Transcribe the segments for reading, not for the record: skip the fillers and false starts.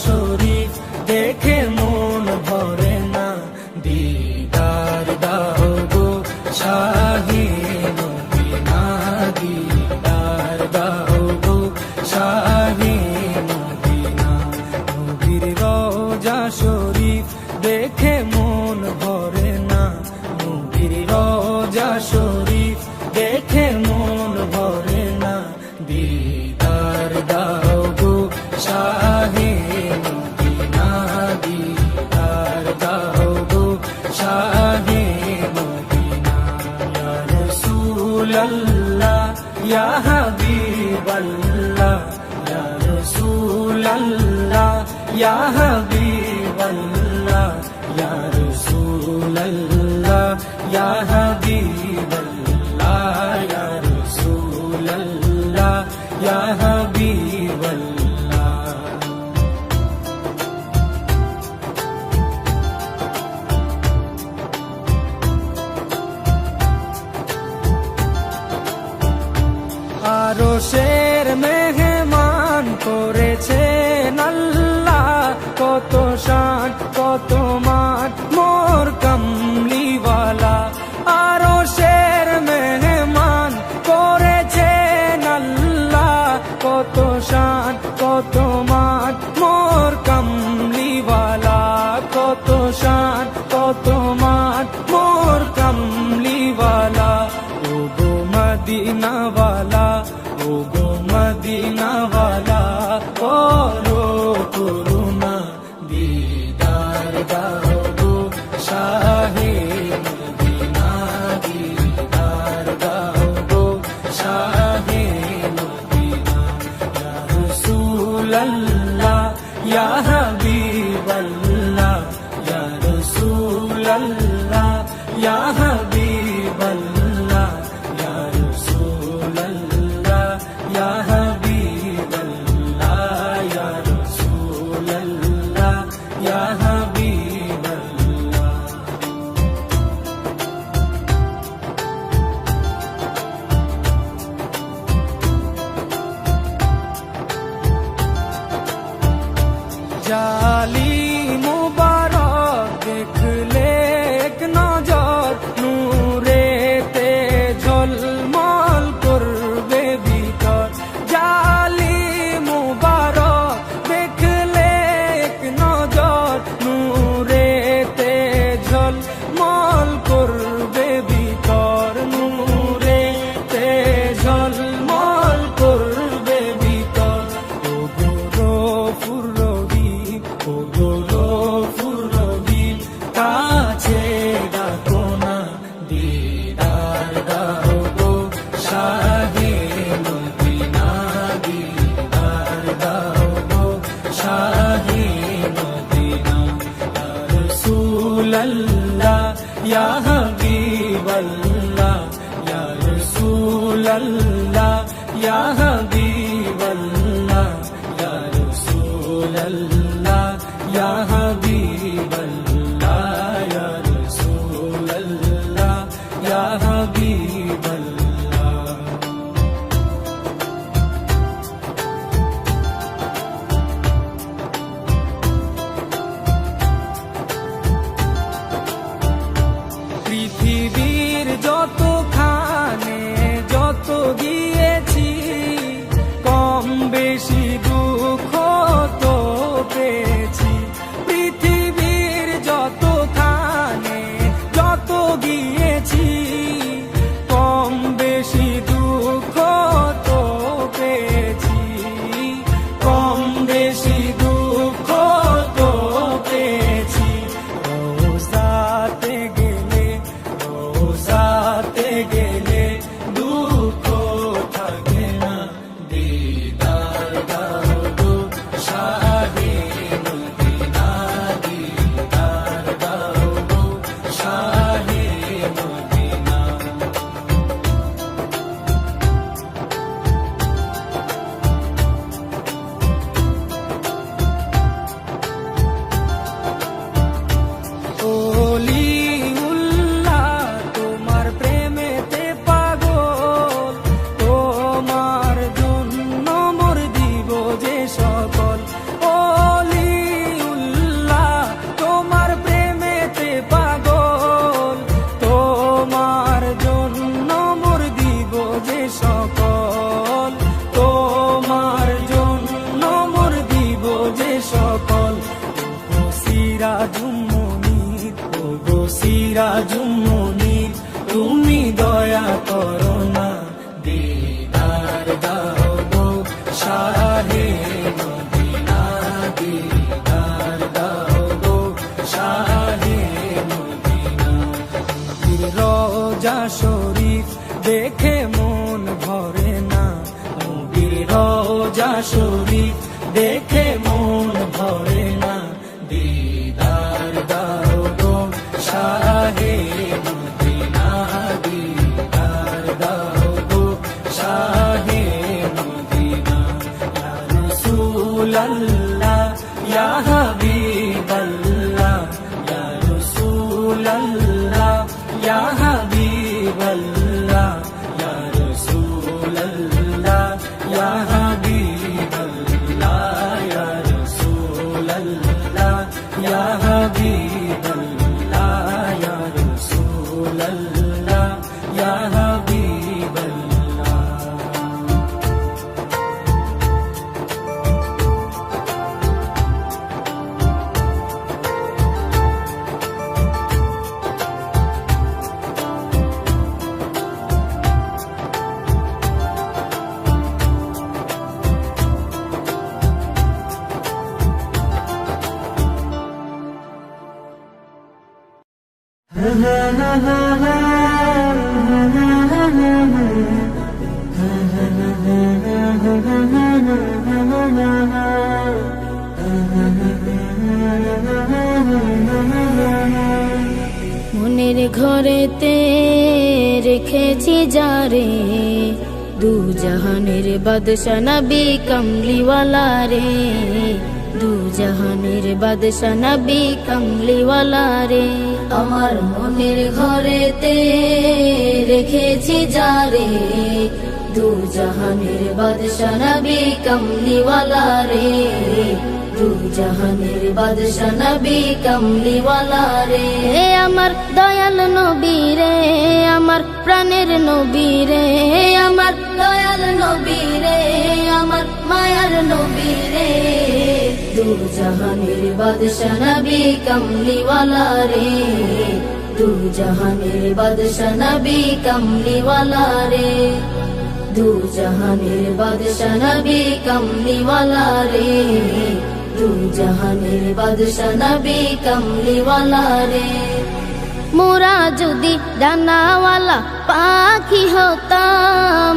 শরীফ দেখে মন ভরে না, দিদার দাও গো শাহে মদিনা, দিদার দাও গো শাহে মদিনা। নবীর রওজা শরীফ দেখে মন ভরে না, নবীর রওজা শরীফ দেখে মন ভরে না, দিদার দাও গো শাহে মদিনা, দিদার দাও গো শাহে মদিনা। ইয়া রাসূলাল্লাহ ইয়া হাবিবাল্লাহ, ইয়া রাসূলাল্লাহ ইয়া হাবিবাল্লাহ, ইয়া রাসূলাল্লাহ ইয়া হাবিবাল্লাহ, ইয়া রাসূলাল্লাহ ইয়া হাবিবাল্লাহ। আরশের মেহমান করেছেন আল্লাহ, কত শান কত মান মোর কামলিওয়ালা। আরশের মেহমান করেছেন আল্লাহ, কত শান কত মান মোর কামলিওয়ালা, কত শান কত মান মোর কামলিওয়ালা। ও গো মদিনাওয়ালা, ও গো মদিনাওয়ালা, করো করুণা, দিদার দাও গো শাহে মদিনা, দিদার দাও গো শাহে মদিনা। ইয়া রাসূলাল্লাহ ইয়া হাবিবাল্লাহ, ইয়া রাসূলাল্লাহ ইয়া হাবিবাল্লাহ, ইয়া রাসূলাল্লাহ ইয়া হাবিবাল্লাহ, ইয়া রাসূলাল্লাহ ইয়া হাবিবাল্লাহ। জালিম মুবারক দেখলে এক নজর, নূরেতে ঝলমল করবে ভিতর। জালিম মুবারক দেখলে এক নজর, নূরেতে ঝলমল করবে ভিতর, নূরেতে ঝলমল করবে ভিতর। ও গো গফুর রহিম, ও গো গফুর রহিম, কাছে ডাকো না, দিদার দাও গো শাহে মদিনা, দিদার দাও গো শাহে মদিনা। ইয়া রাসূলাল্লাহ ইয়া হাবিবাল্লাহ, ইয়া রাসূলাল্লাহ ইয়া হাবিবাল্লাহ, ইয়া রাসূলাল্লাহ ইয়া হাবিবাল্লাহ, ইয়া রাসূলাল্লাহ ইয়া হাবিবাল্লাহ। পৃথিবীর যতখানে যত গিয়েছি, কম বেশি দুঃখ তো পেয়েছি। সিরাজুম মুনির, ও গো সিরাজুম মুনির, তুমি দয়া করো না, দিদার দাও গো শাহে মদিনা, দিদার দাও গো শাহে মদিনা। নবীর রওজা শরীফ দেখে মন ভরে না, নবীর রওজা শরীফ দেখে মন ভরে না, দিদার দাও গো শাহে মদিনা, দিদার দাও গো শাহে মদিনা। ইয়া রাসূলাল্লাহ ইয়া হাবিবাল্লাহ, ইয়া রাসূলাল্লাহ ইয়া হাবিবাল্লাহ, ইয়া রাসূলাল্লাহ ইয়া হাবিবাল্লাহ, ইয়া রাসূলাল্লাহ ইয়া হাবিবাল্লাহ, ইয়া রাসূলাল্লাহ ইয়া হাবিবাল্লাহ। মনের ঘরেতে রেখেছি যারে, দু জাহানের বাদশা নবী কমলিওয়ালা রে, দু জাহানের বাদশা নবী কমলিওয়ালা রে। আমার মনের ঘরেতে রেখেছি যারে, দু জাহানের বাদশা নবী কমলিওয়ালা রে, দু জাহানের বাদশা নবী কমলিওয়ালা রে। আমার দয়াল নবী রে, আমার প্রাণের নবী রে, আমার দয়াল নবী রে, আমার মায়ার নবী রে, দু জাহানের বাদশা নবী কমলিওয়ালা রে, দু জাহানের বাদশা নবী কমলিওয়ালা রে, দু জাহানের বাদশা নবী কমলিওয়ালা রে, দু জাহানের বাদশা নবী কমলিওয়ালা রে। মোরা যদি ডানাওয়ালা পাখি হতাম,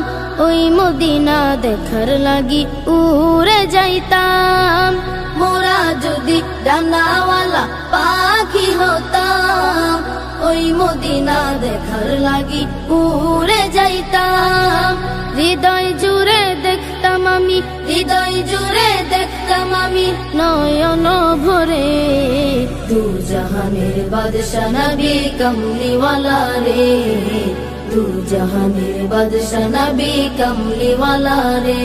ওই মদিনা দেখার লাগি উড়ে যাইতাম। মোরা যদি ডানাওয়ালা পাখি হতাম, ওই মদিনা দেখার লাগি উড়ে যাইতাম। হৃদয় জুড়ে দেখতাম আমি, হৃদয় জুড়ে দেখতাম আমি নয়ন ভরে, দু জাহানের বাদশা নবী কমলিওয়ালা রে, দু জাহানের বাদশা নবী কমলিওয়ালা রে,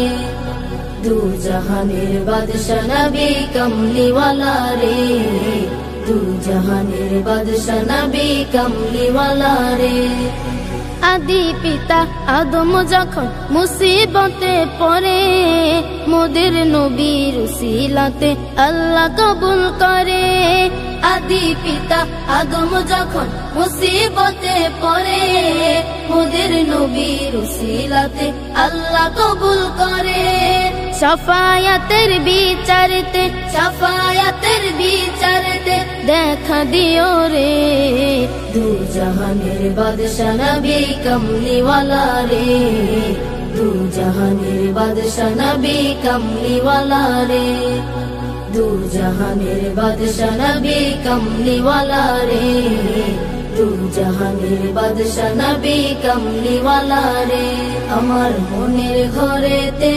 দু জাহানের বাদশা নবী কমলিওয়ালা রে, দু জাহানের বাদশা নবী কমলিওয়ালা রে। আদি পিতা আদম যখন মুসিবতে পড়ে, মোদের নবীর উসিলাতে আল্লাহ কবুল করে। আদি পিতা আদম যখন মুসিবতে পড়ে, মোদের নবীর উসিলাতে আল্লাহ কবুল করে। শাফায়াতের বিচারতে, শাফায়াতের বিচারতে দেখা দিও রে, দু জাহানের বাদশা নবী কমলিওয়ালা রে, দু জাহানের বাদশা নবী কমলিওয়ালা রে, দু জাহানের বাদশা নবী কমলিওয়ালা রে, দু জাহানের বাদশা নবী কমলিওয়ালা রে। আমার মনের ঘরেতে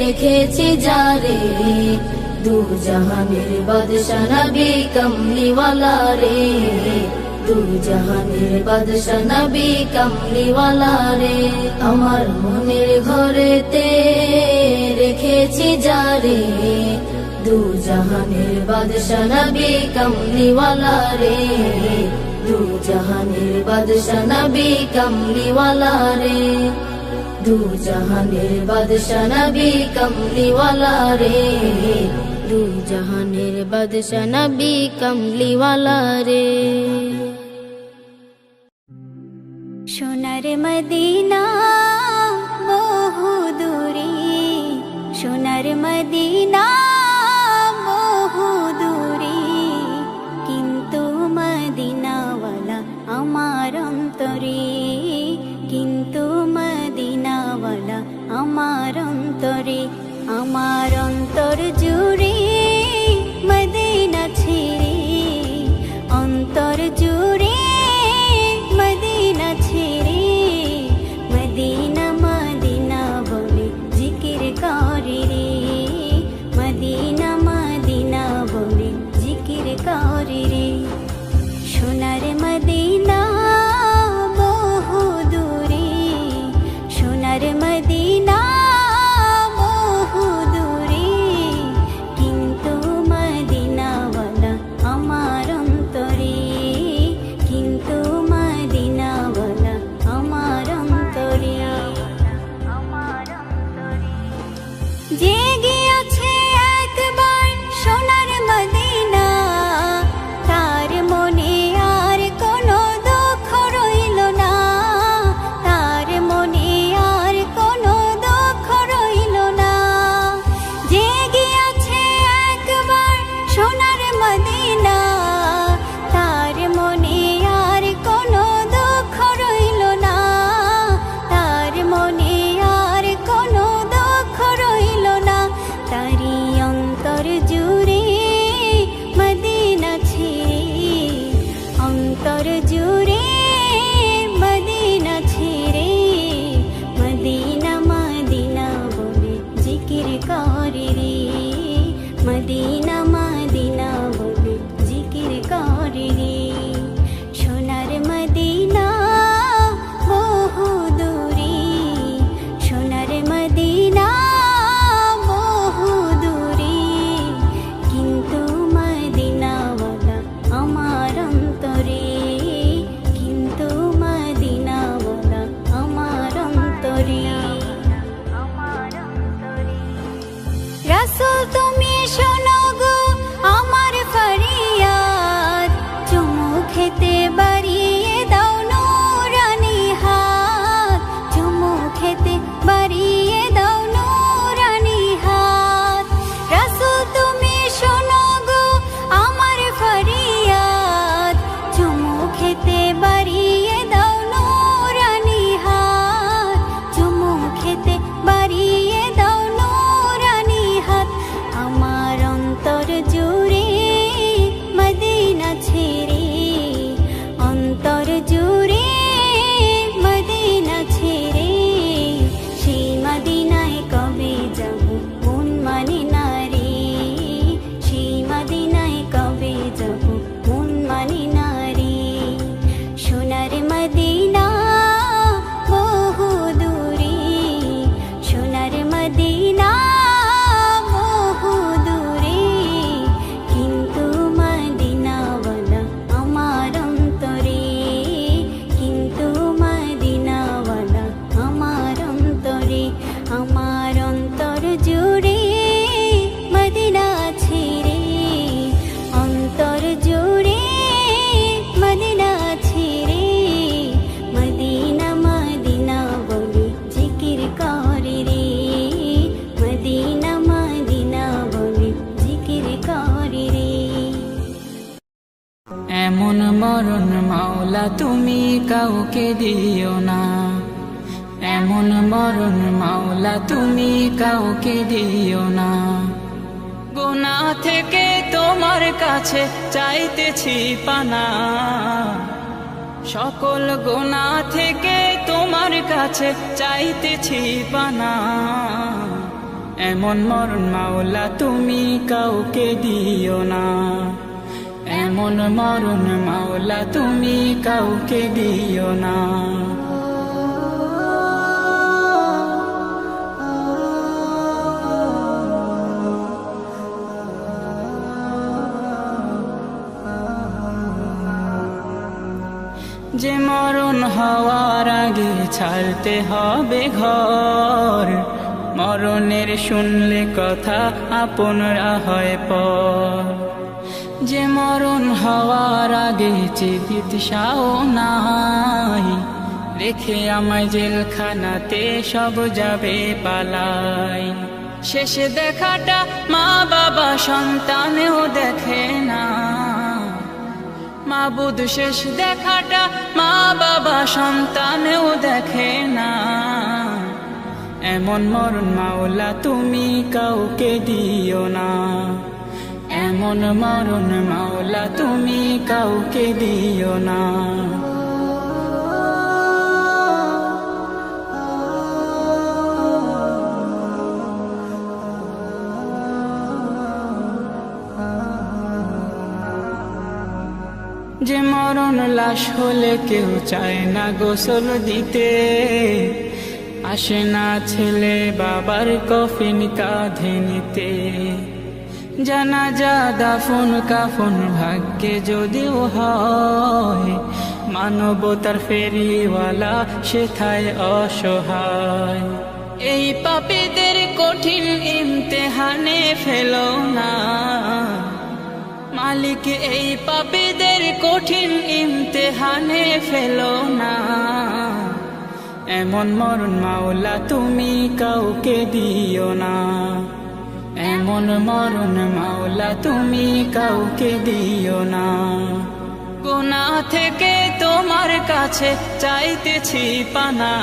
রেখেছি যারে, দু জাহানের বাদশা নবী কমলিওয়ালা রে, দু জাহানের বাদশা নবী কমলিওয়ালা রে। আমার মনের ঘরেতে রেখেছি যারে, দু জাহানের বাদশা নবী কমলিওয়ালা রে, দু জাহানের বাদশা নবী কমলিওয়ালা রে, দু জাহানের বাদশা নবী কমলিওয়ালা রে, দু জাহানের বাদশা নবী কামলিওয়ালা রে। সোনার মদিনা বহু দূরে, সোনার মদিনা বহু দূরে, কিন্তু মদিনাওয়ালা আমার অন্তরে, কিন্তু মদিনাওয়ালা আমার অন্তরে, আমার অন্তর জুড়ে মদিনা ছেড়ে, অন্তর জুড়ে মদিনা ছেড়ে, মদিনা মদিনা বলে জিকির করে রে, মদিনা মদিনা বলে জিকির করে রে। সোনার মদিনা বহু দূরে, সোনার মদিনা বহু দূরে, কিন্তু মদিনাওয়ালা আমার অন্তরে, কিন্তু মদিনাওয়ালা আমার অন্তরে, আমার অন্তরে। জেগে আছে একবার সোনার মদিনা, তার মনে আর কোনো দুঃখ রইল না, তার মনে আর কোনো দুঃখ রইল না। জেগে আছে একবার সোনার মদিনা, তার মনে আর কোনো দুঃখ রইল না, তার মনে আর কোনো দুঃখ রইল না। তারি অন্তর জুড়ে মদিনা ছেড়ে, অন্তর জুড়ে মদিনা ছেড়ে, মদিনা মদিনা বলে জিকির করে রে, মদিনা মদিনা বলে জিকির করে রে। সোনার মদিনা বহু দূরে, সোনার মদিনা বহু দূরে, কিন্তু মদিনাওয়ালা আমার অন্তরে, কিন্তু মদিনাওয়ালা আমার অন্তরে, আমার অন্তরে। রাসূল তুমি শোনো গো আমার ফরিয়াদ, চুমু খেতে বাড়িয়ে দাও নূরানি হাত, চুমু খেতে বাড়িয়ে দাও নূরানি হাত। রাসূল তুমি শোনো গো আমার ফরিয়াদ, চুমু খেতে বাড়িয়ে দাও নূরানি হাত, চুমু খেতে বাড়িয়ে দাও নূরানি হাত। আমার অন্তর জুড়ে মদিনা ছেড়ে, অন্তর জুড়ে মদিনা ছেড়ে, সেই মদিনায় কবে যাব মন মানে না রে, সেই মদিনায় কবে যাব মন মানে না রে। সোনার মদিনা বহু দূরে, সোনার মদিনা বহু দূরে, কিন্তু মদিনাওয়ালা আমার অন্তরে, কিন্তু মদিনাওয়ালা আমার অন্তরে, আমার অন্তর জুড়ে মদিনা ছেড়ে, অন্তর জুড়ে মদিনা ছেড়ে, মদিনা মদিনা বলে জিকির করে রে, মদিনা মদিনা বলে জিকির করে রে। এমন মরণ মাওলা তুমি কাউকে দিও না, এমন মরণ মাওলা তুমি কাউকে দিও না। গুনাহ থেকে তোমার কাছে চাইতেছি পানা, সকল গুনাহ থেকে তোমার কাছে চাইতেছি পানা। এমন মরণ মাওলা তুমি কাউকে দিও না, এমন মরণ মাওলা তুমি কাউকে দিও না। যে মরণ হওয়ার আগে ছাড়তে হবে ঘর, মরণের শুনলে কথা আপনরা হয় পর, যে মরণ হওয়ার আগে চিকিৎসাও নাই, রেখে আমায় জেলখানাতে সব যাবে পালাই। শেষে দেখাটা মা বাবা সন্তানেও দেখে না, মাবুদ শেষ দেখাটা মা বাবা সন্তানেও দেখে না। এমন মরণ মাওলা তুমি কাউকে দিও না, এমন মরণ মাওলা তুমি কাউকে দিও না। যে মরণ লাশ হলে কেউ চায় না গোসল দিতে, আসে না ছেলে বাবার কফিন কাঁধে নিতে, জানাজা দাফন কাফন ভাগ্যে যদিও হয়, মানবতার ফেরিওয়ালা সেথায় অসহায়। এই পাপীদের কঠিন ইমতেহানে ফেলো না মালিক, এই পাপীদের কঠিন ইমতেহানে ফেলো না। এমন মরণ মাওলা তুমি কাউকে দিও না, এমন মরণ মাওলা তুমি কাউকে দিও না। গুনাহ থেকে তোমার কাছে চাইতেছি পানা,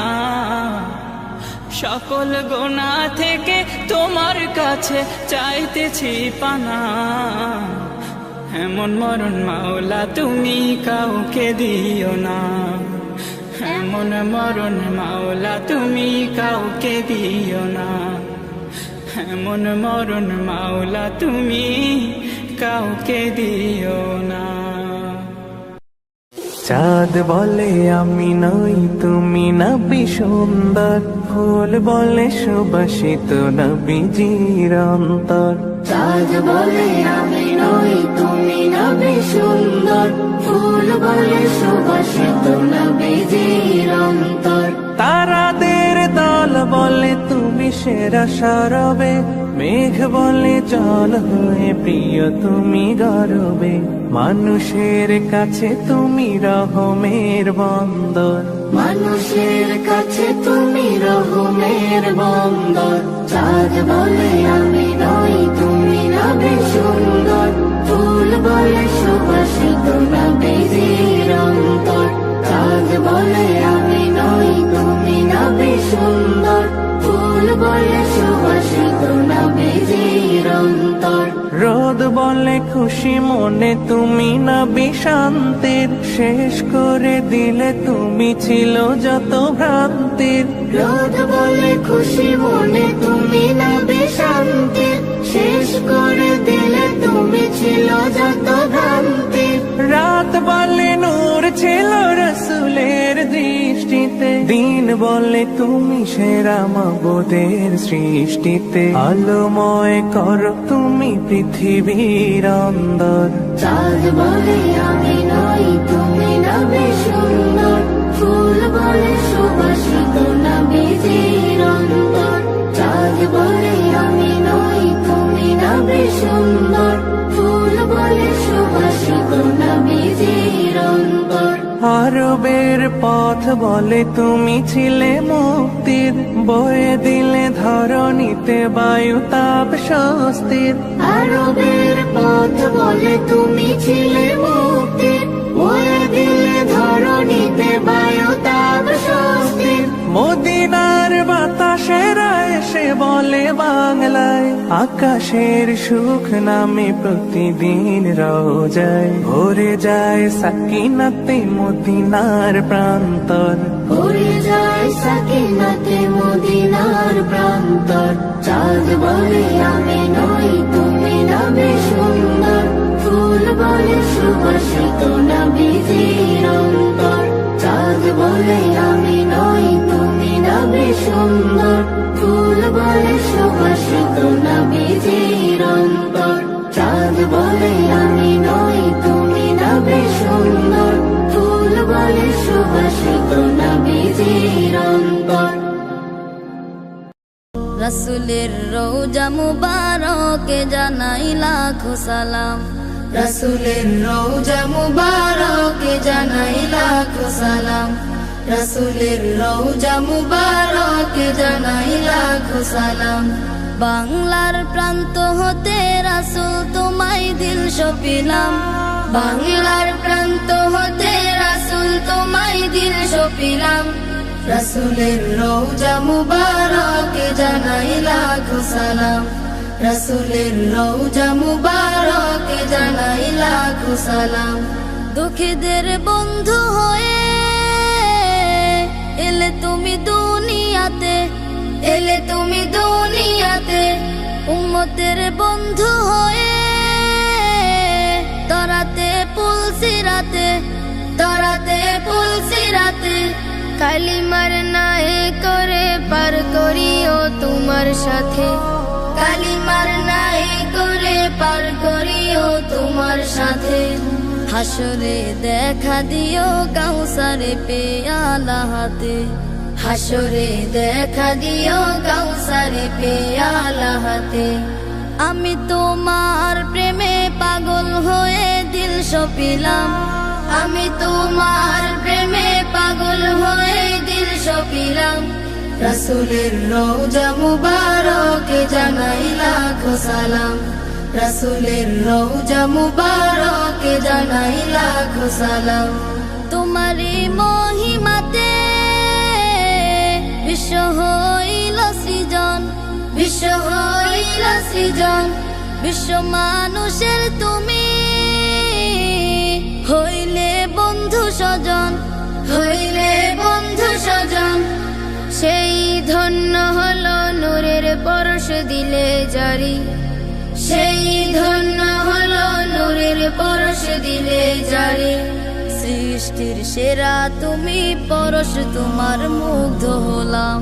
সকল গুনাহ থেকে তোমার কাছে চাইতেছি পানা। এমন মরণ মাওলা তুমি কাউকে দিও না, এমন মরণ মাওলা তুমি কাউকে দিও না, এমন মরণ মাওলা তুমি কাউকে দিও না। চাঁদ বলে আমি নই তুমি নবী সুন্দর, ফুল বলে সুবাসিত নবীজির অন্তর। চাঁদ বলে আমি নই তুমি নবী সুন্দর, ফুল বলে সুবাসিত নবীজির অন্তর। তারাদের দল বলে তুমি সেরা সরবে, মেঘ বলে জল হয়ে প্রিয় তুমি গর্বে। মানুষের কাছে তুমি রহমের বন্দর, মানুষের কাছে তুমি রহমের বন্দর। চাঁদ বলে আমি নই তুমি নবী সুন্দর, ফুল বলে সুবাসিত নবীজির অন্তর। চাঁদ বলে আমি নই তুমি নবী সুন্দর, ফুল বলে সুবাসিত নবীজির অন্তর। রোদ বলে খুশি মনে তুমি নবী শান্তির, শেষ করে দিলে তুমি ছিল যত ভ্রান্তির। রোদ বলে খুশি মনে তুমি নবী শান্তির, শেষ করে দিলে তুমি ছিল যত ভ্রান্তির। রাত বলে নূর ছিল রসুলের দৃষ্টিতে, দিন বলে তুমি সেরা মাবুদের সৃষ্টিতে। আলোময় করো তুমি পৃথিবীর অন্দর। চাঁদ বলে আমি নই তুমি নবী সুন্দর, ফুল বলে সুবাসিত নবীজির অন্তর। চাঁদ বলে আমি নই তুমি নবী সুন্দর, ফুল বলে সুবাসিত নবীজির অন্তর। আরবের পথ বলে তুমি ছিলে মুক্তির, বয়ে দিলে ধরণীতে বায়ু তাপ স্বস্তির। আরবের পথ বলে তুমি ছিলে মুক্তির, বয়ে দিলে ধরণীতে বায়ু তাপ স্বস্তির। মদিনার বাতাসেরা এসে বলে বাংলায়, আকাশের সুখ নামে প্রতিদিন রোজায় ভরে যায় সাকিনাতে মদিনার প্রান্তর। ভরে যায় সাকিনাতে মদিনার প্রান্তর। চাঁদ বলে আমি নই তুমি নবী সুন্দর, ফুল বলে সুবাসিত নবীজির অন্তর। চাঁদ বলে আমি নই তুমি নবী সুন্দর, ফুল বলে সুবাসিত নবীজির অন্তর। চাঁদ বলে আমি নই তুমি নবী সুন্দর, ফুল বলে সুবাসিত নবীজির অন্তর। রাসূলের রওজা মুবারকে জানাই লাখো সালাম, রাসূলের রওজা মুবারকে জানাই লাখো সালাম, রাসূলের রওজা মুবারকে জানাই লাখো সালাম। বাংলার প্রান্ত হতে রাসূল তোমায় দিল সপিলাম, বাংলার প্রান্ত হতে রাসূল তোমায় দিল সপিলাম, রাসূলের রওজা মুবারকে জানাই লাখো সালাম, রাসূলের রওজা মুবারকে জানাই লাখো সালাম। দুঃখীদের বন্ধু হয়ে এলে তুমি দুনিয়াতে, এলে তুমি দুনিয়াতে, উম্মতের বন্ধু হয়ে তরাতে পুলসিরাতে, তরাতে পুলসিরাতে, কালিমার নায়ে করে পার করিও তোমার সাথে, কালিমার নায়ে করে পার করিও তোমার সাথে। হাসরে দেখা দিও কাউসারে পেয়ালা হাতে, হাসরে দেখা দিও কাউসারে পেয়ালা হাতে। আমি তোমার প্রেমে পাগল হয়ে দিল সপিলাম, আমি তোমার প্রেমে পাগল হয়ে দিল সপিলাম, রাসূলের রওজা মুবারকে জানাই লাখো সালাম, রাসূলের রওজা মুবারকে জানাই লাখো সালাম। তোমারই মহিমাতে বিশ্ব হইল সৃজন, বিশ্ব হইল সৃজন, বিশ্ব মানুষের তুমি হইলে বন্ধু স্বজন, হইলে বন্ধু স্বজন। সেই ধন্য হলো নূরের পরশ দিলে জারি, সেই ধন্য হলো নূরের পরশ দিলে জারি। সৃষ্টির সেরা তুমি পরশ তোমার মুগ্ধ হলাম,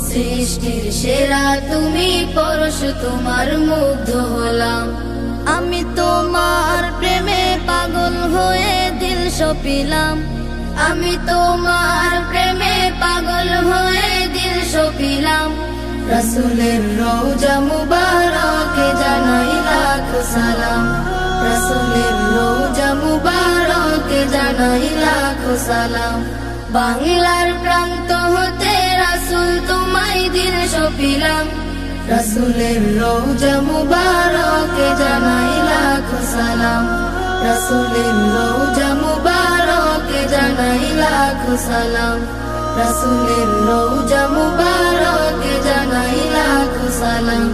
সৃষ্টির সেরা তুমি পরশ তোমার মুগ্ধ হলাম। আমি তোমার প্রেমে পাগল হয়ে দিল সপিলাম, আমি তোমার প্রেমে পাগল হয়ে দিল সপিলাম, রাসূলের রওজা মুবারকে জানাই লাখো সালাম, রাসূলের রওজা মুবারকে জানাই লাখো সালাম। বাংলার প্রান্ত হতে রাসূল তোমায় দিল সপিলাম, রাসূলের রওজা মুবারকে জানাই লাখো সালাম, রাসূলের রওজা মুবারকে জানাই লাখো সালাম, রাসূলের রওজা মুবারকে জানাই লাখো সালাম,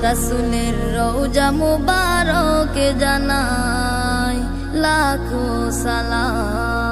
রাসূলের রওজা মুবারকে জানাই লাখো সালাম।